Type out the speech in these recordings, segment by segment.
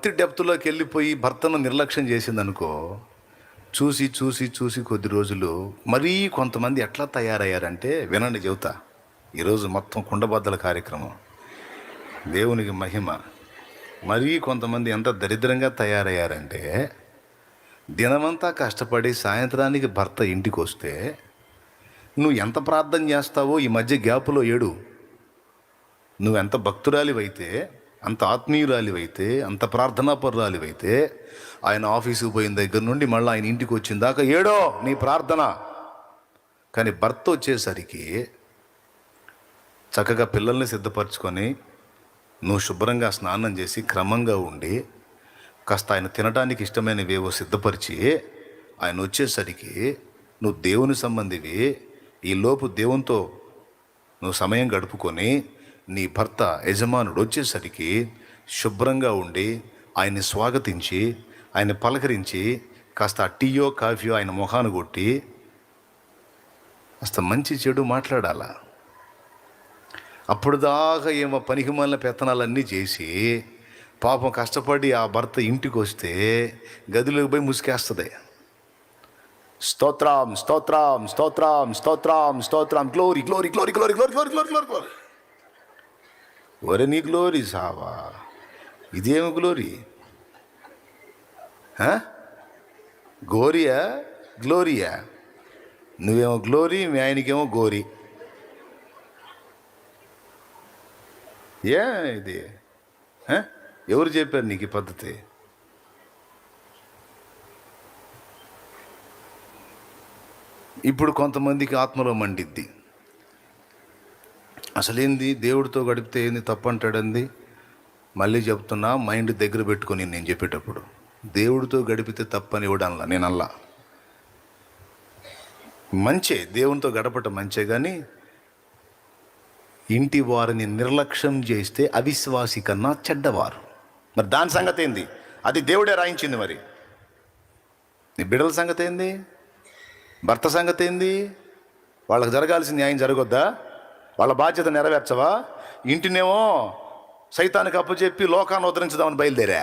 భక్తి డెప్త్లోకి వెళ్ళిపోయి భర్తను నిర్లక్ష్యం చేసిందనుకో, చూసి చూసి చూసి కొద్ది రోజులు మరీ కొంతమంది ఎట్లా తయారయ్యారంటే, వినండి చెబుతా. ఈరోజు మొత్తం కుండబద్దల కార్యక్రమం, దేవునికి మహిమ. మరీ కొంతమంది ఎంత దరిద్రంగా తయారయ్యారంటే, దినమంతా కష్టపడి సాయంత్రానికి భర్త ఇంటికి వస్తే నువ్వు ఎంత ప్రార్థన చేస్తావో ఈ మధ్య గ్యాపులో ఏడు. నువ్వెంత భక్తురాలివైతే, అంత ఆత్మీయురాలివైతే, అంత ప్రార్థనాపరురాలివైతే, ఆయన ఆఫీసుకు పోయిన దగ్గర నుండి మళ్ళీ ఆయన ఇంటికి వచ్చిన దాకా ఏడో నీ ప్రార్థన. కానీ భర్త వచ్చేసరికి చక్కగా పిల్లల్ని సిద్ధపరచుకొని నువ్వు శుభ్రంగా స్నానం చేసి క్రమంగా ఉండి కాస్త ఆయన తినడానికి ఇష్టమైనవేవో సిద్ధపరిచి ఆయన వచ్చేసరికి నువ్వు దేవుని సంబంధివి, ఈలోపు దేవునితో నువ్వు సమయం గడుపుకొని నీ భర్త యజమానుడు వచ్చేసరికి శుభ్రంగా ఉండి ఆయన్ని స్వాగతించి ఆయన పలకరించి కాస్త టీయో కాఫీయో ఆయన మొహాన్ని కొట్టి కాస్త మంచి చెడు మాట్లాడాలా. అప్పుడు దాకా ఏమో పనికిమాలిన పెత్తనాలన్నీ చేసి పాపం కష్టపడి ఆ భర్త ఇంటికి వస్తే గదిలోకి పోయి ముసుకేస్తుంది. స్తోత్రం స్తోత్రం స్తోత్రం స్తోత్రం స్తోత్రం, glory glory glory glory glory glory glory glory glory. ఒరే నీ గ్లోరీ సావా, ఇదేమి గ్లోరీ? గోరియా గ్లోరియా? నువ్వేమో గ్లోరీ, మీ ఆయనకేమో గోరీ. ఇది ఎవరు చెప్పారు నీకు ఈ పద్ధతి? ఇప్పుడు కొంతమందికి ఆత్మలో మండిద్ది. అసలేంది దేవుడితో గడిపితే ఏంది తప్పు అంటాడంది. మళ్ళీ చెప్తున్నా, మైండ్ దగ్గర పెట్టుకొని నేను చెప్పేటప్పుడు, దేవుడితో గడిపితే తప్పని ఇవ్వడంలా నేను అల్లా. మంచే, దేవునితో గడపటం మంచే, కానీ ఇంటి వారిని నిర్లక్ష్యం చేస్తే అవిశ్వాసి కన్నా చెడ్డవారు. మరి దాని సంగతి ఏంది? అది దేవుడే రాయించింది. మరి నీ బిడ్డల సంగతి ఏంది? భర్త సంగతి ఏంది? వాళ్ళకి జరగాల్సిన న్యాయం జరగొద్దా? వాళ్ళ బాధ్యత నెరవేర్చవా? ఇంటినేమో సైతానికి అప్పచెప్పి లోకాన్ని ఉద్ధరించుదామని బయలుదేరా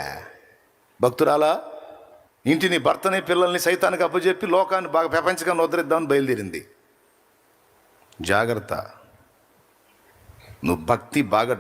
భక్తురాలా. ఇంటిని, భర్తని, పిల్లల్ని సైతానికి అప్పచెప్పి లోకాన్ని బాగా ప్రపంచకాన్ని ఉద్ధరిద్దామని బయలుదేరింది. జాగ్రత్త. నువ్వు భక్తి బాగా